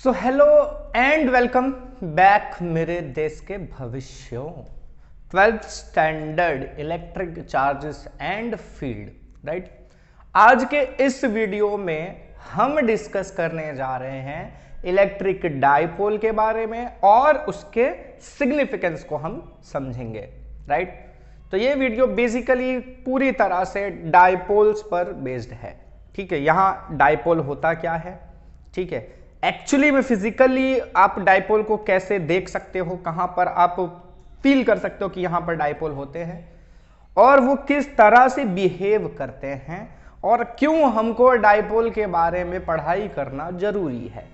So hello and welcome back मेरे देश के भविष्यों। 12th standard electric charges and field right. आज के इस वीडियो में हम डिस्कस करने जा रहे हैं इलेक्ट्रिक डाइपोल के बारे में और उसके सिग्निफिकेंस को हम समझेंगे राइट। तो ये वीडियो बेसिकली पूरी तरह से डाइपोल्स पर बेस्ड है। ठीक है, यहां डाइपोल होता क्या है, ठीक है, एक्चुअली में फिजिकली आप डाइपोल को कैसे देख सकते हो, कहां पर आप फील कर सकते हो कि यहां पर डाइपोल होते हैं और वो किस तरह से बिहेव करते हैं और क्यों हमको डाइपोल के बारे में पढ़ाई करना जरूरी है।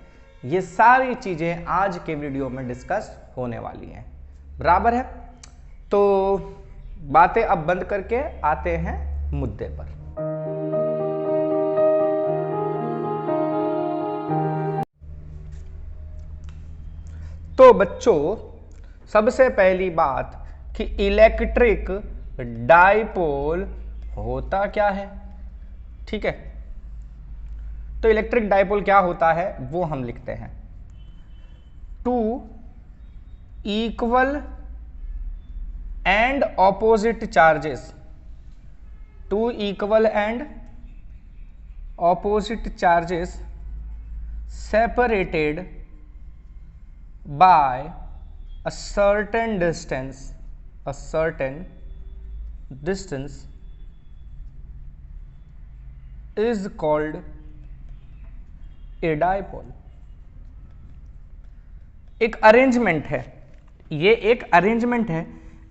ये सारी चीजें आज के वीडियो में डिस्कस होने वाली हैं, बराबर है। तो बातें अब बंद करके आते हैं मुद्दे पर। तो बच्चों, सबसे पहली बात कि इलेक्ट्रिक डाइपोल होता क्या है, ठीक है। तो इलेक्ट्रिक डाइपोल क्या होता है वो हम लिखते हैं। Two equal and opposite charges, two equal and opposite charges separated by a certain distance is called a dipole। एक अरेंजमेंट है, ये एक अरेंजमेंट है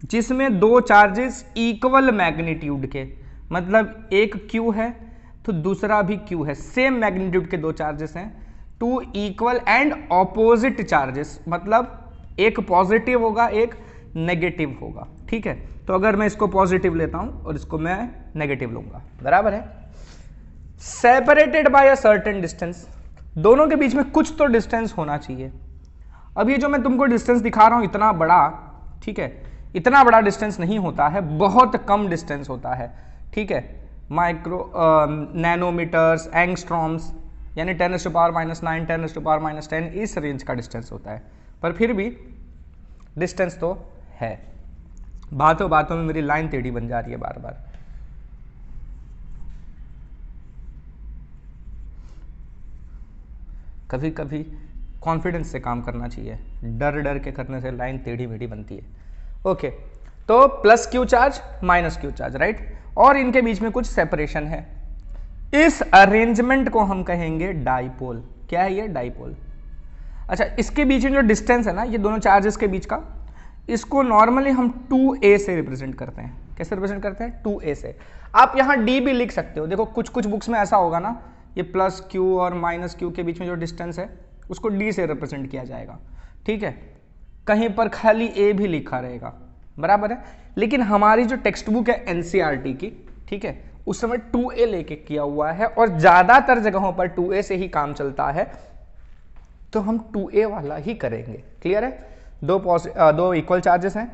जिसमें दो चार्जेस इक्वल मैग्नीट्यूड के, मतलब एक Q है तो दूसरा भी Q है, सेम मैग्नीट्यूड के दो चार्जेस हैं। Two equal and opposite charges, मतलब एक पॉजिटिव होगा एक नेगेटिव होगा, ठीक है। तो अगर मैं इसको पॉजिटिव लेता हूं और इसको मैं नेगेटिव लूंगा, बराबर है। Separated by a certain distance, दोनों के बीच में कुछ तो डिस्टेंस होना चाहिए। अब ये जो मैं तुमको डिस्टेंस दिखा रहा हूं इतना बड़ा, ठीक है, इतना बड़ा डिस्टेंस नहीं होता है, बहुत कम डिस्टेंस होता है, ठीक है। माइक्रो नैनोमीटर्स, एंगस्ट्रॉम्स यानी 10⁻⁹, 10⁻⁻10 इस रेंज का डिस्टेंस होता है, पर फिर भी डिस्टेंस तो है। बातों बातों में मेरी लाइन टेढ़ी बन जा रही है बार बार। कभी कभी कॉन्फिडेंस से काम करना चाहिए, डर डर के करने से लाइन टेढ़ी मेढ़ी बनती है। ओके, तो plus Q charge minus Q charge right, और इनके बीच में कुछ सेपरेशन है। इस अरेंजमेंट को हम कहेंगे डाइपोल। क्या है ये? डाइपोल। अच्छा, इसके बीच में जो डिस्टेंस है ना, ये दोनों चार्जेस के बीच का, इसको नॉर्मली हम 2a से रिप्रेजेंट करते हैं। कैसे रिप्रेजेंट करते हैं? 2a से। आप यहां d भी लिख सकते हो। देखो कुछ कुछ बुक्स में ऐसा होगा ना, ये प्लस q और माइनस q के बीच में जो डिस्टेंस है उसको d से रिप्रेजेंट किया जाएगा, ठीक है। कहीं पर खाली a भी लिखा रहेगा, बराबर है। लेकिन हमारी जो टेक्स्ट बुक है NCERT की, ठीक है, उस समय 2a लेके किया हुआ है और ज्यादातर जगहों पर 2a से ही काम चलता है, तो हम 2a वाला ही करेंगे। क्लियर है? दो इक्वल चार्जेस हैं,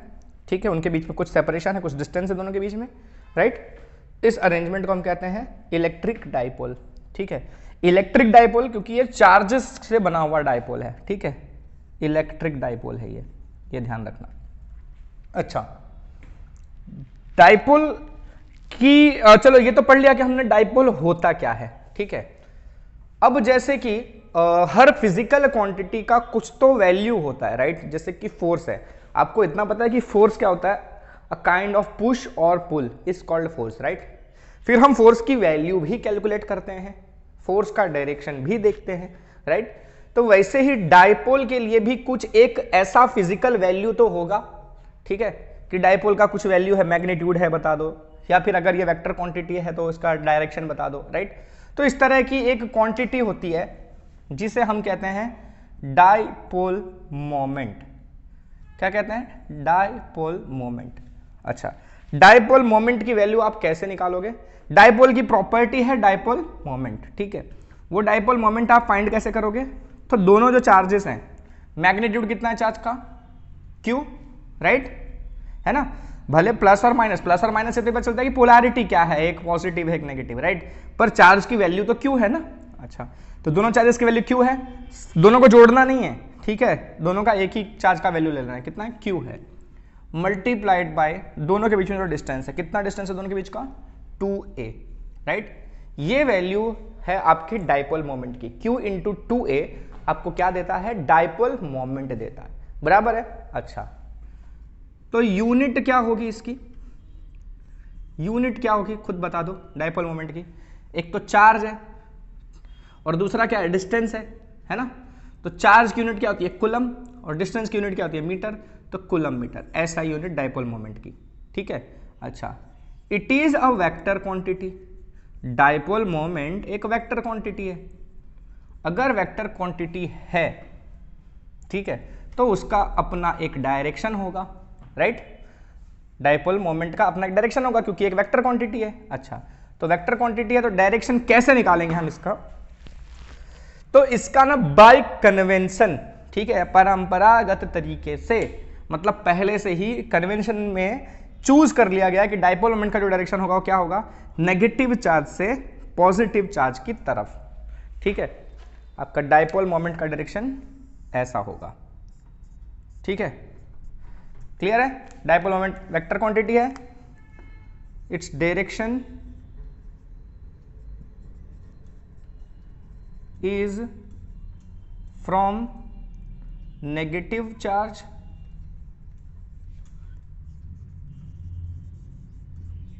ठीक है, उनके बीच में कुछ सेपरेशन है, कुछ डिस्टेंस है दोनों के बीच में, राइट। इस अरेंजमेंट को हम कहते हैं इलेक्ट्रिक डाइपोल, ठीक है। इलेक्ट्रिक डाइपोल क्योंकि ये चार्जेस से बना हुआ डाइपोल है, ठीक है, इलेक्ट्रिक डाइपोल है ये ध्यान रखना। अच्छा, डाइपोल कि चलो ये तो पढ़ लिया कि हमने डाइपोल होता क्या है, ठीक है। अब जैसे कि हर फिजिकल क्वांटिटी का कुछ तो वैल्यू होता है, राइट। जैसे कि फोर्स है, आपको इतना पता है कि फोर्स क्या होता है? अ काइंड ऑफ पुश और pull is called force, right. फिर हम फोर्स की वैल्यू भी कैलकुलेट करते हैं, फोर्स का डायरेक्शन भी देखते हैं, राइट। तो वैसे ही डाइपोल के लिए भी कुछ एक ऐसा फिजिकल वैल्यू तो होगा, ठीक है, कि डाइपोल का कुछ वैल्यू है, मैग्नीट्यूड है बता दो, या फिर अगर ये वेक्टर क्वांटिटी है तो इसका डायरेक्शन बता दो, राइट। तो इस तरह की एक क्वांटिटी होती है जिसे हम कहते हैं डाइपोल मोमेंट। क्या कहते हैं? Dipole moment. अच्छा, डाइपोल मोमेंट की वैल्यू आप कैसे निकालोगे? डाइपोल की प्रॉपर्टी है डाइपोल मोमेंट, ठीक है। वो डाइपोल मोमेंट आप फाइंड कैसे करोगे? तो दोनों जो चार्जेस हैं, मैग्नीट्यूड कितना है चार्ज का? Q, राइट, है ना। भले प्लस और माइनस से तो पता चलता है कि पोलैरिटी क्या है, एक पॉजिटिव है एक नेगेटिव, राइट, पर चार्ज की वैल्यू तो Q है ना। अच्छा, तो दोनों चार्जेस की वैल्यू Q है, दोनों को जोड़ना नहीं है, ठीक है, दोनों का एक ही चार्ज का वैल्यू ले लेना है, कितना है, Q है, मल्टीप्लाइड बाय दोनों के बीच में जो डिस्टेंस है, कितना डिस्टेंस है दोनों के बीच का, 2a, राइट। ये वैल्यू है आपकी डाइपोल मोमेंट की, Q इंटू 2a आपको क्या देता है, डाइपोल मोमेंट देता है, बराबर है। अच्छा, तो यूनिट क्या होगी इसकी, यूनिट क्या होगी खुद बता दो डाइपोल मोमेंट की। एक तो चार्ज है और दूसरा क्या है, डिस्टेंस है ना। तो चार्ज की यूनिट क्या होती है, कुलम, और डिस्टेंस की यूनिट क्या होती है, मीटर, तो कुलम मीटर, ऐसा यूनिट डाइपोल मोमेंट की, ठीक है। अच्छा, it is a vector quantity, dipole moment एक वेक्टर क्वांटिटी है। अगर वेक्टर क्वांटिटी है, ठीक है, तो उसका अपना एक डायरेक्शन होगा, राइट। डाइपोल मोमेंट का अपना एक डायरेक्शन होगा क्योंकि एक वेक्टर क्वांटिटी है। अच्छा, तो वेक्टर क्वांटिटी है तो डायरेक्शन कैसे निकालेंगे हम इसका, तो इसका ना बाय कन्वेंशन, ठीक है, परंपरागत तरीके से, मतलब पहले से ही कन्वेंशन में चूज कर लिया गया है कि डाइपोल मोमेंट का जो डायरेक्शन होगा वो क्या होगा, नेगेटिव चार्ज से पॉजिटिव चार्ज की तरफ, ठीक है। आपका डाइपोल मोमेंट का डायरेक्शन ऐसा होगा, ठीक है, क्लियर है। डाइपोल मोमेंट वेक्टर क्वांटिटी है, its direction is from negative charge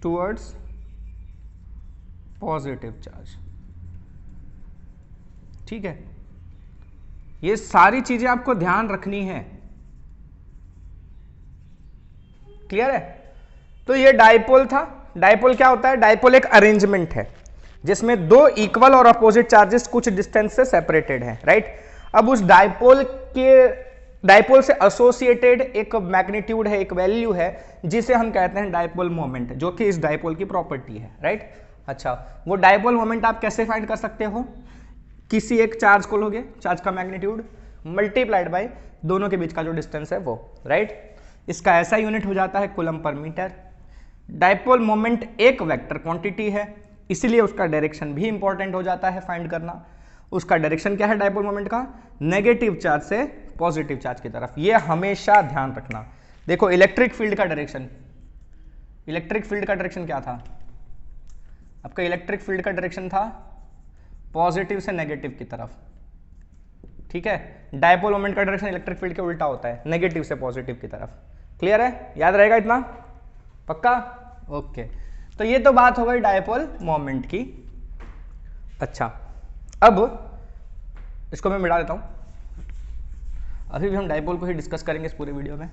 towards positive charge, ठीक है। ये सारी चीजें आपको ध्यान रखनी है, क्लियर है। तो ये डाइपोल था। डाइपोल क्या होता है, डाइपोल एक अरेंजमेंट है जिसमें दो इक्वल और अपोजिट चार्जेस कुछ डिस्टेंस से सेपरेटेड हैं, राइट। अब उस डाइपोल से एसोसिएटेड एक मैग्नीट्यूड है, एक वैल्यू है जिसे हम कहते हैं डाइपोल मोमेंट, जो कि इस डाइपोल की प्रॉपर्टी है, राइट। अच्छा, वो डाइपोल मोमेंट आप कैसे फाइंड कर सकते हो, किसी एक चार्ज को लोगे, चार्ज का मैग्नीट्यूड मल्टीप्लाइड बाय दोनों के बीच का जो डिस्टेंस है वो, राइट। इसका ऐसा यूनिट हो जाता है coulomb per metre. Dipole moment एक वेक्टर क्वांटिटी है, इसीलिए उसका डायरेक्शन भी इंपॉर्टेंट हो जाता है फाइंड करना। उसका डायरेक्शन क्या है डाइपोल मोमेंट का, नेगेटिव चार्ज से पॉजिटिव चार्ज की तरफ। ये हमेशा ध्यान रखना। देखो इलेक्ट्रिक फील्ड का डायरेक्शन, इलेक्ट्रिक फील्ड का डायरेक्शन क्या था आपका, इलेक्ट्रिक फील्ड का डायरेक्शन था पॉजिटिव से नेगेटिव की तरफ, ठीक है। डाइपोल मोमेंट का डायरेक्शन इलेक्ट्रिक फील्ड के उल्टा होता है, नेगेटिव से पॉजिटिव की तरफ। क्लियर है, याद रहेगा इतना, पक्का, ओके। तो ये तो बात हो गई डाइपोल मोमेंट की। अच्छा, अब इसको मैं मिटा देता हूं, अभी भी हम डाइपोल को ही डिस्कस करेंगे इस पूरे वीडियो में।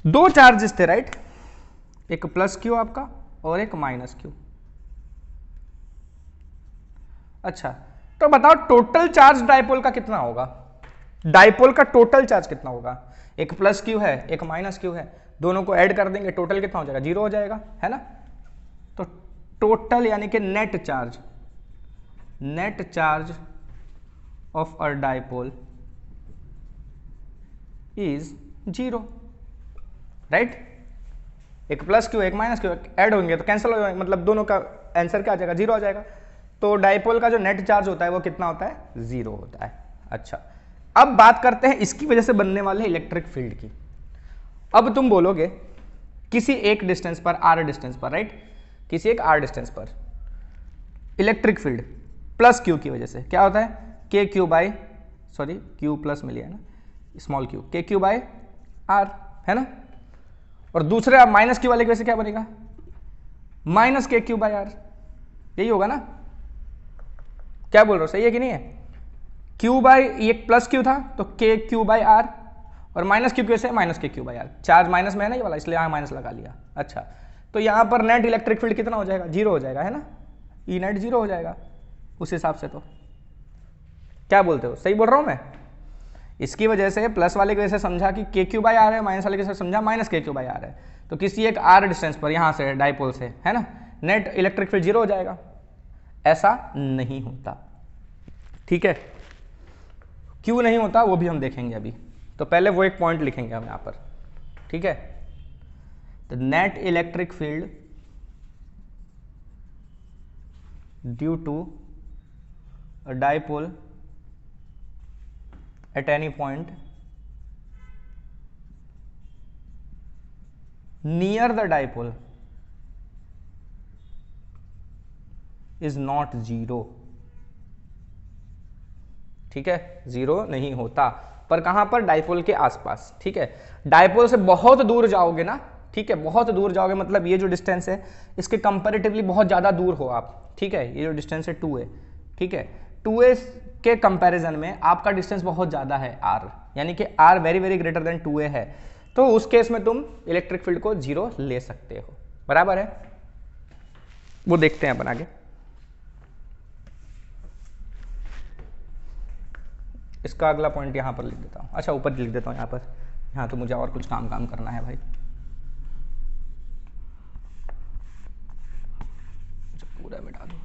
दो चार्जेस थे, राइट, एक प्लस क्यू आपका और एक माइनस क्यू। अच्छा, तो बताओ टोटल चार्ज डाइपोल का कितना होगा, डाइपोल का टोटल चार्ज कितना होगा। एक प्लस क्यू है, एक माइनस क्यू है, दोनों को ऐड कर देंगे, टोटल कितना हो जाएगा, 0 हो जाएगा, है ना। तो टोटल यानी कि net charge of a dipole is 0, right. एक प्लस क्यू एक माइनस क्यू ऐड होंगे तो कैंसिल हो जाएंगे, मतलब दोनों का आंसर क्या आ जाएगा, 0 आ जाएगा। तो डाइपोल का जो नेट चार्ज होता है वो कितना होता है, 0 होता है। अच्छा, अब बात करते हैं इसकी वजह से बनने वाले इलेक्ट्रिक फील्ड की। अब तुम बोलोगे किसी एक डिस्टेंस पर, r डिस्टेंस पर, राइट, किसी एक r डिस्टेंस पर इलेक्ट्रिक फील्ड प्लस क्यू की वजह से क्या होता है, के q by, sorry Q plus में लिया है ना, स्मॉल क्यू, के क्यू बाई आर, है ना। और दूसरे माइनस क्यू वाले की वजह से क्या बनेगा, minus k q by are, यही होगा ना। क्या बोल रहे हो, सही है कि नहीं है। क्यू बाई, ये प्लस क्यू था तो के क्यू बाई आर, और माइनस क्यू कैसे, minus k q by r, charge minus में है ना ये वाला, इसलिए यहां माइनस लगा लिया। अच्छा, तो यहां पर नेट इलेक्ट्रिक फील्ड कितना हो जाएगा, 0 हो जाएगा, है ना, ई नेट 0 हो जाएगा उस हिसाब से। तो क्या बोलते हो, सही बोल रहा हूं मैं। इसकी वजह से प्लस वाले की वजह से समझा कि के क्यू बाई आर है, माइनस वाले की वजह से समझा minus k q by are है। तो किसी एक आर डिस्टेंस पर यहां से डाइपोल से, है ना, नेट इलेक्ट्रिक फील्ड 0 हो जाएगा। ऐसा नहीं होता, ठीक है। क्यों नहीं होता वो भी हम देखेंगे अभी, तो पहले वो एक पॉइंट लिखेंगे हम यहां पर, ठीक है। तो net electric field due to a dipole at any point near the dipole is not zero। ठीक है, जीरो नहीं होता, पर कहां पर? डाइपोल के आसपास। ठीक है, डाइपोल से बहुत दूर जाओगे ना, ठीक है, बहुत दूर जाओगे मतलब ये जो डिस्टेंस है इसके कंपैरेटिवली बहुत ज्यादा दूर हो आप। ठीक है, ये जो डिस्टेंस है 2a, ठीक है, 2a के कंपैरिजन में आपका डिस्टेंस बहुत ज्यादा है r, यानी कि r very very greater than 2a है, तो उस केस में तुम इलेक्ट्रिक फील्ड को जीरो ले सकते हो। बराबर है, वो देखते हैं अपन आगे। इसका अगला पॉइंट यहां पर लिख देता हूं, अच्छा ऊपर लिख देता हूं यहां पर, यहां तो मुझे और कुछ काम करना है भाई। पूरा मिटा दो।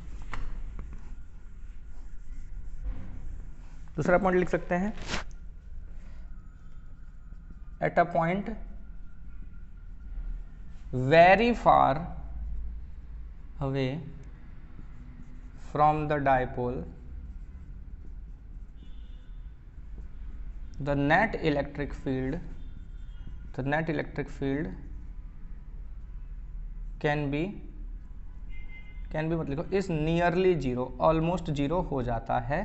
दूसरा पॉइंट लिख सकते हैं, at a point very far away from the dipole the net electric field can be मतलब इस नियरली जीरो, ऑलमोस्ट जीरो हो जाता है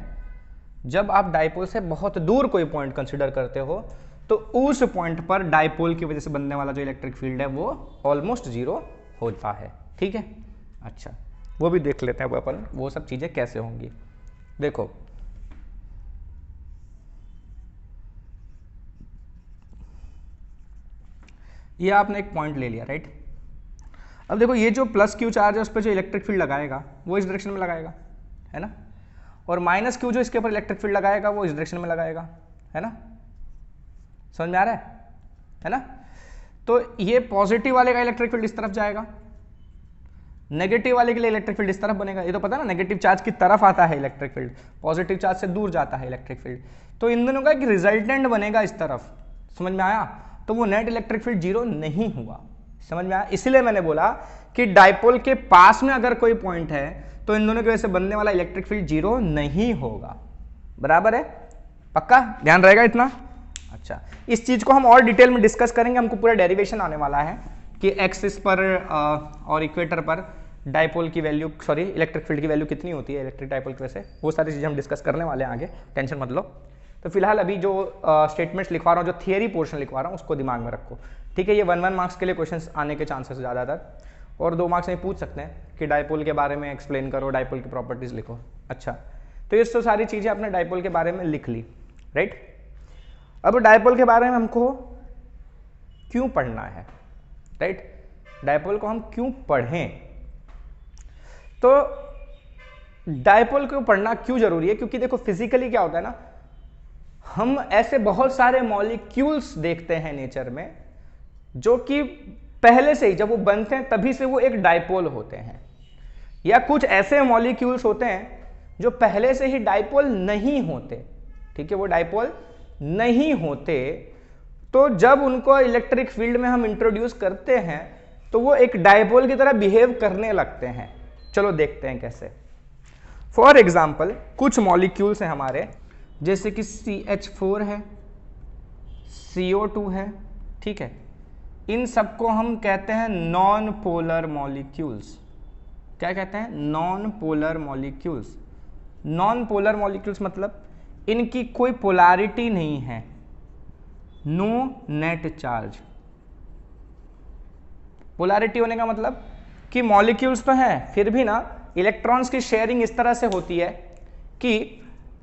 जब आप डाइपोल से बहुत दूर कोई पॉइंट कंसिडर करते हो, तो उस पॉइंट पर डाइपोल की वजह से बनने वाला जो इलेक्ट्रिक फील्ड है वो ऑलमोस्ट जीरो होता है। ठीक है, अच्छा वो भी देख लेते हैं वो अपन, वो सब चीजें कैसे होंगी। देखो ये आपने एक पॉइंट ले लिया, राइट। अब देखो ये जो प्लस क्यू चार्ज है उस पर जो इलेक्ट्रिक फील्ड लगाएगा वो इस डायरेक्शन में लगाएगा, है ना, और माइनस क्यू जो इसके ऊपर इलेक्ट्रिक फील्ड लगाएगा वो इस डायरेक्शन में लगाएगा, है ना, समझ में आ रहा है ना। तो ये पॉजिटिव वाले का इलेक्ट्रिक फील्ड इस तरफ जाएगा, नेगेटिव वाले के लिए इलेक्ट्रिक फील्ड इस तरफ बनेगा। ये तो पता ना, नेगेटिव चार्ज की तरफ आता है इलेक्ट्रिक फील्ड, पॉजिटिव चार्ज से दूर जाता है इलेक्ट्रिक फील्ड, तो इन दोनों का एक रिजल्टेंट बनेगा इस तरफ, समझ में आया। तो वो नेट इलेक्ट्रिक फील्ड जीरो नहीं हुआ, समझ में आया। इसलिए मैंने बोला कि डाइपोल के पास में अगर कोई पॉइंट है तो इन दोनों की वजह से बनने वाला इलेक्ट्रिक फील्ड जीरो नहीं होगा। बराबर है, पक्का ध्यान रहेगा इतना। अच्छा, इस चीज को हम और डिटेल में डिस्कस करेंगे, हमको पूरा डेरिवेशन आने वाला है कि एक्सिस पर और इक्वेटर पर डाइपोल की वैल्यू, सॉरी इलेक्ट्रिक फील्ड की वैल्यू कितनी होती है इलेक्ट्रिक डाइपोल की वजह से, वो सारी चीजें हम डिस्कस करने वाले हैं आगे, टेंशन मत लो। तो फिलहाल अभी जो स्टेटमेंट्स लिखवा रहा हूँ, जो थियरी पोर्शन लिखवा रहा हूँ उसको दिमाग में रखो, ठीक है। ये 1 मार्क्स के लिए क्वेश्चंस आने के चांसेस ज़्यादातर, और 2 मार्क्स में पूछ सकते हैं कि डाइपोल के बारे में एक्सप्लेन करो, डाइपोल की प्रॉपर्टीज लिखो। अच्छा, तो ये तो सारी चीज़ें आपने डाइपोल के बारे में लिख ली, राइट। अब डाइपोल के बारे में हमको क्यों पढ़ना है, राइट, डाइपोल को हम क्यों पढ़ें। तो डाइपोल को पढ़ना क्यों जरूरी है, क्योंकि देखो फिजिकली क्या होता है ना, हम ऐसे बहुत सारे मॉलिक्यूल्स देखते हैं नेचर में जो कि पहले से ही जब वो बनते हैं तभी से वो एक डाइपोल होते हैं, या कुछ ऐसे मॉलिक्यूल्स होते हैं जो पहले से ही डाइपोल नहीं होते, ठीक है, वो डाइपोल नहीं होते, तो जब उनको इलेक्ट्रिक फील्ड में हम इंट्रोड्यूस करते हैं तो वो एक डाइपोल की तरह बिहेव करने लगते हैं। चलो देखते हैं कैसे। फॉर एग्जाम्पल कुछ मॉलिक्यूल्स हैं हमारे, जैसे कि CH4 है, CO2 है, ठीक है, इन सबको हम कहते हैं नॉन पोलर मॉलिक्यूल्स। क्या कहते हैं? Non polar molecules. Non polar molecules मतलब इनकी कोई पोलैरिटी नहीं है, नो नेट चार्ज। पोलैरिटी होने का मतलब कि मॉलिक्यूल्स तो हैं, फिर भी ना इलेक्ट्रॉन्स की शेयरिंग इस तरह से होती है कि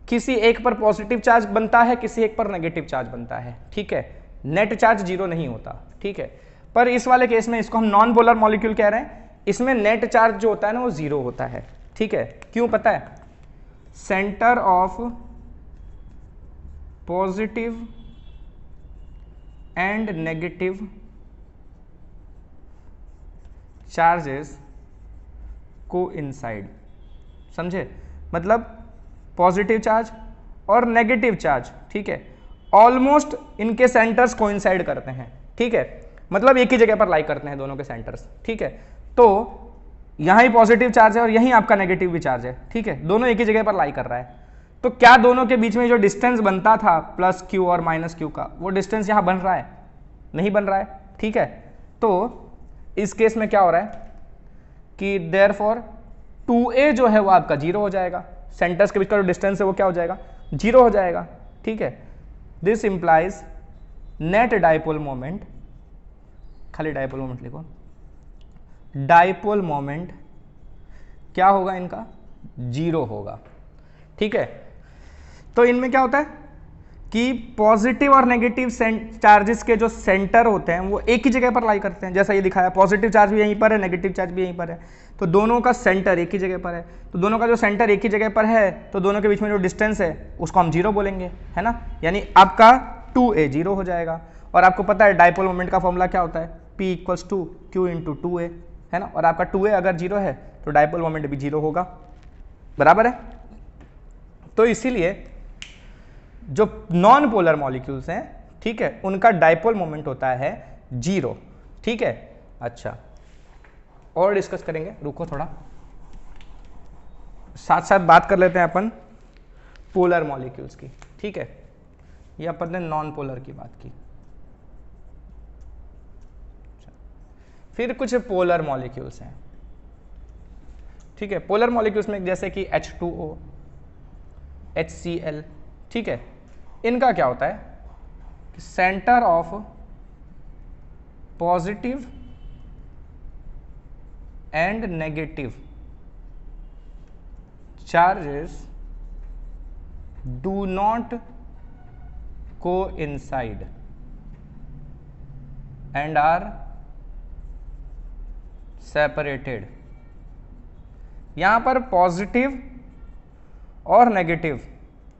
किसी एक पर पॉजिटिव चार्ज बनता है, किसी एक पर नेगेटिव चार्ज बनता है, ठीक है, नेट चार्ज जीरो नहीं होता, ठीक है। पर इस वाले केस में इसको हम नॉन पोलर मॉलिक्यूल कह रहे हैं, इसमें नेट चार्ज जो होता है ना वो जीरो होता है, ठीक है। क्यों पता है? Centre of positive and negative charges coincide. समझे? मतलब पॉजिटिव चार्ज और नेगेटिव चार्ज, ठीक है, ऑलमोस्ट इनके सेंटर्स कोइंसाइड करते हैं, ठीक है, मतलब एक ही जगह पर लाई करते हैं दोनों के सेंटर्स, ठीक है। तो यहाँ ही पॉजिटिव चार्ज है और यहीं आपका नेगेटिव भी चार्ज है, ठीक है, दोनों एक ही जगह पर लाई कर रहा है। तो क्या दोनों के बीच में जो डिस्टेंस बनता था प्लस क्यू और माइनस क्यू का, वो डिस्टेंस यहाँ बन रहा है? नहीं बन रहा है, ठीक है। तो इस केस में क्या हो रहा है कि देयरफॉर 2a जो है वो आपका 0 हो जाएगा, सेंटर्स के बीच का जो डिस्टेंस है वो क्या हो जाएगा? 0 हो जाएगा, ठीक है। This implies net dipole moment, खाली डाइपोल मोमेंट लिखो, डाइपोल मोमेंट क्या होगा इनका? 0 होगा, ठीक है। तो इनमें क्या होता है कि पॉजिटिव और नेगेटिव चार्जेस के जो सेंटर होते हैं वो एक ही जगह पर लाई करते हैं, जैसा ये दिखाया, पॉजिटिव चार्ज भी यहीं पर है, नेगेटिव चार्ज भी यहीं पर है, तो दोनों का सेंटर एक ही जगह पर है। तो दोनों का जो सेंटर एक ही जगह पर है तो दोनों के बीच में जो डिस्टेंस है उसको हम 0 बोलेंगे, है ना, यानी आपका 2a 0 हो जाएगा। और आपको पता है डाइपोल मोमेंट का फॉर्मूला क्या होता है? P = Q × 2a, है ना, और आपका 2a अगर 0 है तो डाइपोल मोमेंट भी 0 होगा, बराबर है। तो इसीलिए जो नॉन पोलर मॉलिक्यूल्स हैं, ठीक है, उनका डाइपोल मोमेंट होता है 0, ठीक है। अच्छा, और डिस्कस करेंगे, रुको थोड़ा, साथ साथ बात कर लेते हैं अपन पोलर मॉलिक्यूल्स की, ठीक है। ये अपन ने नॉन पोलर की बात की, फिर कुछ पोलर मॉलिक्यूल्स हैं, ठीक है। पोलर मॉलिक्यूल्स में जैसे कि H2O, HCl, ठीक है, इनका क्या होता है कि centre of positive and negative charges do not coincide and are separated. यहां पर पॉजिटिव और नेगेटिव,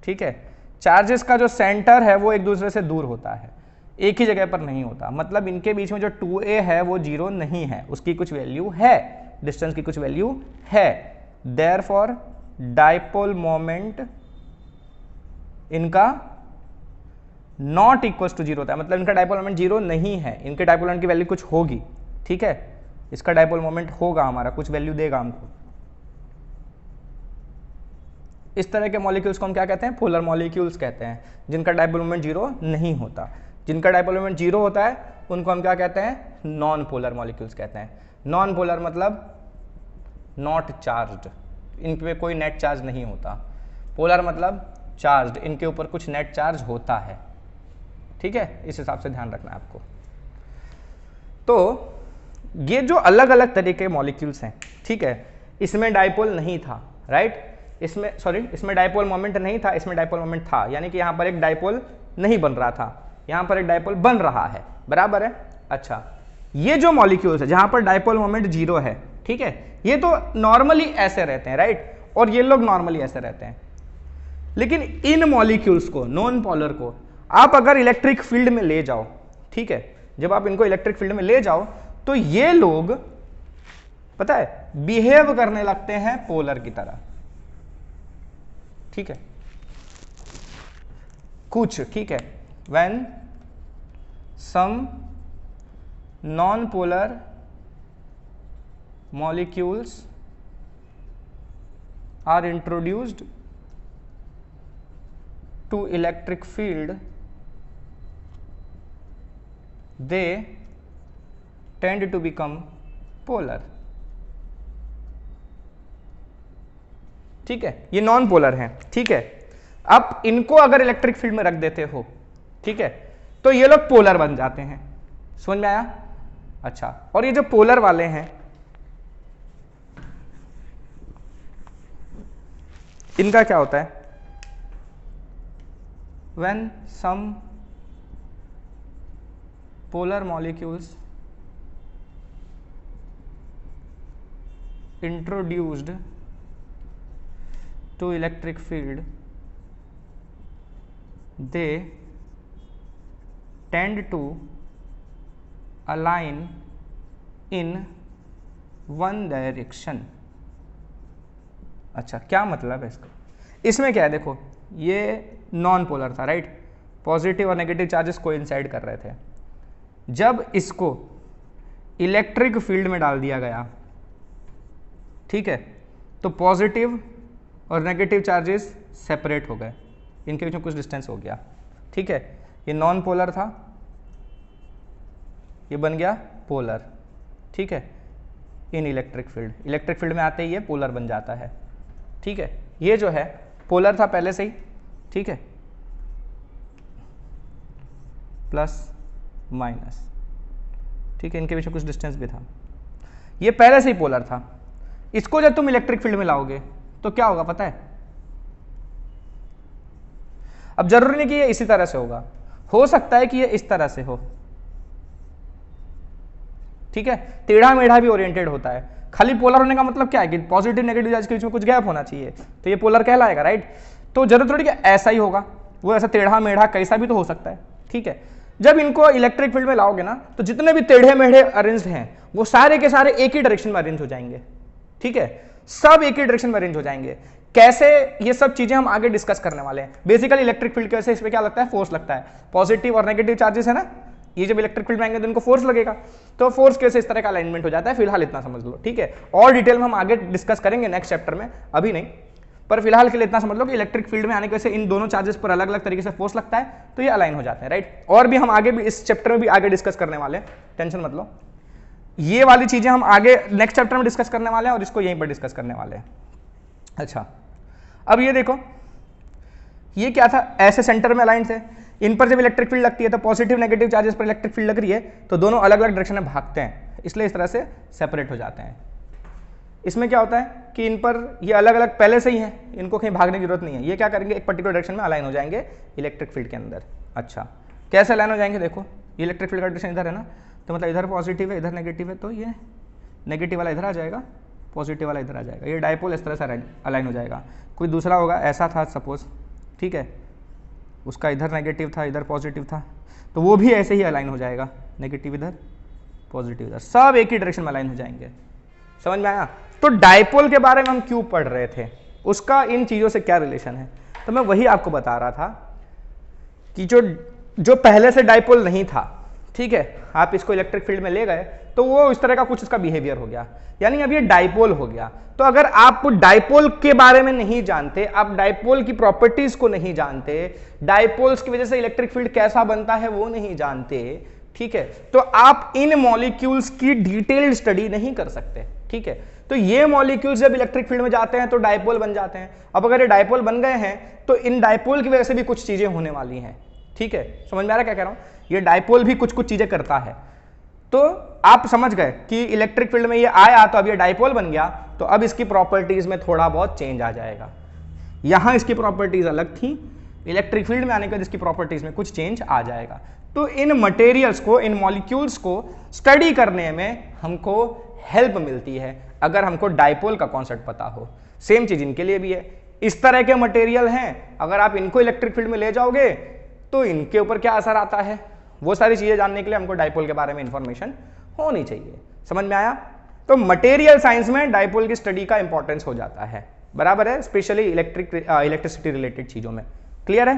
ठीक है, चार्जेस का जो सेंटर है वो एक दूसरे से दूर होता है, एक ही जगह पर नहीं होता। मतलब इनके बीच में जो 2a है वो 0 नहीं है, उसकी कुछ वैल्यू है, डिस्टेंस की कुछ वैल्यू है। देयरफॉर डाइपोल मोमेंट इनका नॉट इक्वल टू 0 होता है, मतलब इनका डाइपोल मोमेंट 0 नहीं है, इनके डाइपोल मोमेंट की वैल्यू कुछ होगी, ठीक है, इसका डाइपोल मोमेंट होगा हमारा, कुछ वैल्यू देगा हमको। इस तरह के मॉलिक्यूल्स को हम क्या कहते हैं? पोलर मॉलिक्यूल्स कहते हैं, जिनका डाइपोल मोमेंट 0 नहीं होता। जिनका डाइपोल मोमेंट 0 होता है उनको हम क्या कहते हैं? नॉन पोलर मॉलिक्यूल्स कहते हैं। नॉन पोलर मतलब नॉट चार्ज्ड, इन पे कोई नेट चार्ज नहीं होता। पोलर मतलब चार्ज्ड, इनके ऊपर कुछ नेट चार्ज होता है, ठीक है, इस हिसाब से ध्यान रखना है आपको। तो ये जो अलग अलग तरह के मॉलिक्यूल्स हैं, ठीक है, इसमें डाइपोल नहीं था, राइट, इसमें डाइपोल मोमेंट नहीं था, इसमें डाइपोल मोमेंट था, यानी कि यहाँ पर एक डाइपोल नहीं बन रहा था, यहाँ पर एक डाइपोल बन रहा है, बराबर है। अच्छा, ये जो मॉलिक्यूल्स है जहाँ पर डाइपोल मोमेंट 0 है, ठीक है, ये तो नॉर्मली ऐसे रहते हैं, राइट, और ये लोग नॉर्मली ऐसे रहते हैं। लेकिन इन मॉलिक्यूल्स को, नॉन पोलर को, आप अगर इलेक्ट्रिक फील्ड में ले जाओ, ठीक है, जब आप इनको इलेक्ट्रिक फील्ड में ले जाओ तो ये लोग पता है बिहेव करने लगते हैं पोलर की तरह, ठीक है, कुछ, ठीक है, when some non-polar molecules are introduced to electric field, they tend to become polar, ठीक है, ये नॉन पोलर हैं, ठीक है। अब इनको अगर इलेक्ट्रिक फील्ड में रख देते हो, ठीक है, तो ये लोग पोलर बन जाते हैं, समझ में आया? अच्छा, और ये जो पोलर वाले हैं इनका क्या होता है? when some polar molecules introduced to electric field, they tend to align in one direction। अच्छा, क्या मतलब है इसका? इसमें क्या है, देखो, ये नॉन पोलर था, राइट, पॉजिटिव और नेगेटिव चार्जेस कोइंसाइड कर रहे थे। जब इसको इलेक्ट्रिक फील्ड में डाल दिया गया, ठीक है, तो पॉजिटिव और नेगेटिव चार्जेस सेपरेट हो गए, इनके बीच में कुछ डिस्टेंस हो गया, ठीक है। ये नॉन पोलर था, ये बन गया पोलर, ठीक है। इन इलेक्ट्रिक फील्ड में आते ही ये पोलर बन जाता है, ठीक है। ये जो है पोलर था पहले से ही, ठीक है, प्लस माइनस, ठीक है, इनके बीच में कुछ डिस्टेंस भी था। ये पहले से ही पोलर था, इसको जब तुम इलेक्ट्रिक फील्ड में लाओगे तो क्या होगा पता है? अब जरूरी नहीं कि ये इसी तरह से होगा, हो सकता है कि ये इस तरह से हो, ठीक है। टेढ़ा मेढ़ा भी ओरिएंटेड होता है। खाली पोलर होने का मतलब क्या है कि पॉजिटिव नेगेटिव चार्ज के बीच में कुछ गैप होना चाहिए, तो ये पोलर कहलाएगा, राइट। तो जरूरत थोड़ी कि ऐसा ही होगा, वो ऐसा टेढ़ा मेढ़ा कैसा भी तो हो सकता है, ठीक है। जब इनको इलेक्ट्रिक फील्ड में लाओगे ना, तो जितने भी टेढ़े मेढ़े अरेंज हैं वो सारे के सारे एक ही डायरेक्शन में अरेंज हो जाएंगे, ठीक है, सब एक ही डायरेक्शन में अरेंज हो जाएंगे। कैसे, ये सब चीजें हम आगे डिस्कस करने वाले हैं। बेसिकली इलेक्ट्रिक फील्ड की वजह से इसमें क्या लगता है? फोर्स लगता है। पॉजिटिव और नेगेटिव चार्जेस है ना, ये जब इलेक्ट्रिक फील्ड में आएंगे तो इनको फोर्स लगेगा, तो फोर्स कैसे इस तरह का अलाइनमेंट हो जाता है, फिलहाल इतना समझ लो, ठीक है। और डिटेल में हम आगे डिस्कस करेंगे नेक्स्ट चैप्टर में, अभी नहीं, पर फिलहाल के लिए इतना समझ लो कि इलेक्ट्रिक फील्ड में आने की वजह से इन दोनों चार्जेस पर अलग अलग तरीके से फोर्स लगता है, तो ये अलाइन हो जाते हैं, राइट। और भी हम आगे भी इस चैप्टर में भी आगे डिस्कस करने वाले हैं, टेंशन मत लो। ये वाली चीजें हम आगे नेक्स्ट चैप्टर में डिस्कस करने वाले हैं और इसको यहीं पर डिस्कस करने वाले हैं। अच्छा, अब ये देखो, ये क्या था? ऐसे सेंटर में अलाइन थे, इन पर जब इलेक्ट्रिक फील्ड लगती है तो पॉजिटिव नेगेटिव चार्जेस पर इलेक्ट्रिक फील्ड लग रही है, तो दोनों अलग अलग डायरेक्शन में भागते हैं, इसलिए इस तरह से सेपरेट हो जाते हैं। इसमें क्या होता है कि इन पर ये अलग अलग पहले से ही है, इनको कहीं भागने की जरूरत नहीं है, ये क्या करेंगे, एक पर्टिकुलर डायरेक्शन में अलाइन हो जाएंगे इलेक्ट्रिक फील्ड के अंदर। अच्छा, कैसे अलाइन हो जाएंगे? देखो, ये इलेक्ट्रिक फील्ड का डायरेक्शन इधर है ना, तो मतलब इधर पॉजिटिव है इधर नेगेटिव है, तो ये नेगेटिव वाला इधर आ जाएगा, पॉजिटिव वाला इधर आ जाएगा। ये डायपोल इस तरह से अलाइन हो जाएगा। कोई दूसरा होगा, ऐसा था सपोज, ठीक है, उसका इधर नेगेटिव था इधर पॉजिटिव था, तो वो भी ऐसे ही अलाइन हो जाएगा, नेगेटिव इधर पॉजिटिव इधर, सब एक ही डायरेक्शन में अलाइन हो जाएंगे। समझ में आया? तो डायपोल के बारे में हम क्यों पढ़ रहे थे, उसका इन चीजों से क्या रिलेशन है, तो मैं वही आपको बता रहा था कि जो पहले से डायपोल नहीं था, ठीक है, आप इसको इलेक्ट्रिक फील्ड में ले गए तो वो इस तरह का कुछ इसका बिहेवियर हो गया, यानी अब ये डायपोल हो गया। तो अगर आप डायपोल के बारे में नहीं जानते, आप डायपोल की प्रॉपर्टीज को नहीं जानते, डायपोल्स की वजह से इलेक्ट्रिक फील्ड कैसा बनता है वो नहीं जानते, ठीक है, तो आप इन मॉलिक्यूल्स की डिटेल्ड स्टडी नहीं कर सकते, ठीक है। तो ये मॉलिक्यूल्स जब इलेक्ट्रिक फील्ड में जाते हैं तो डायपोल बन जाते हैं। अब अगर ये डायपोल बन गए हैं तो इन डायपोल की वजह से भी कुछ चीजें होने वाली हैं, ठीक है। समझ में आ रहा है क्या कह रहा हूं? ये डायपोल भी कुछ कुछ चीजें करता है। तो आप समझ गए कि इलेक्ट्रिक फील्ड में ये आया तो अब ये डायपोल बन गया, तो अब इसकी प्रॉपर्टीज में थोड़ा बहुत चेंज आ जाएगा। यहां इसकी प्रॉपर्टीज अलग थी, इलेक्ट्रिक फील्ड में आने के बाद इसकी प्रॉपर्टीज में कुछ चेंज आ जाएगा। तो इन मटेरियल्स को, इन मॉलिक्यूल्स को स्टडी करने में हमको हेल्प मिलती है अगर हमको डायपोल का कॉन्सेप्ट पता हो। सेम चीज इनके लिए भी है, इस तरह के मटेरियल हैं, अगर आप इनको इलेक्ट्रिक फील्ड में ले जाओगे तो इनके ऊपर क्या असर आता है, वो सारी चीजें जानने के लिए हमको डायपोल के बारे में इंफॉर्मेशन होनी चाहिए। समझ में आया? तो मटेरियल साइंस में डायपोल की स्टडी का इंपॉर्टेंस हो जाता है, बराबर है, स्पेशली इलेक्ट्रिसिटी रिलेटेड चीजों में। क्लियर है?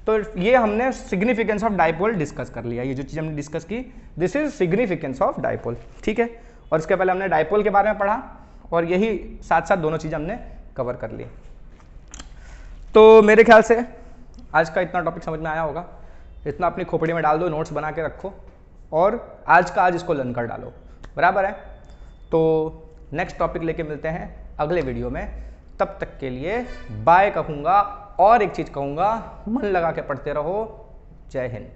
तो ये हमने सिग्निफिकेंस ऑफ डायपोल डिस्कस कर लिया। ये जो चीज हमने डिस्कस की, this is significance of dipole, ठीक है। और इसके पहले हमने डायपोल के बारे में पढ़ा और यही साथ साथ दोनों चीजें हमने कवर कर ली। तो मेरे ख्याल से आज का इतना टॉपिक समझ में आया होगा, इतना अपनी खोपड़ी में डाल दो, नोट्स बना के रखो और आज का आज इसको लर्न कर डालो, बराबर है। तो नेक्स्ट टॉपिक लेके मिलते हैं अगले वीडियो में, तब तक के लिए बाय कहूँगा और एक चीज़ कहूँगा, मन लगा के पढ़ते रहो। जय हिंद।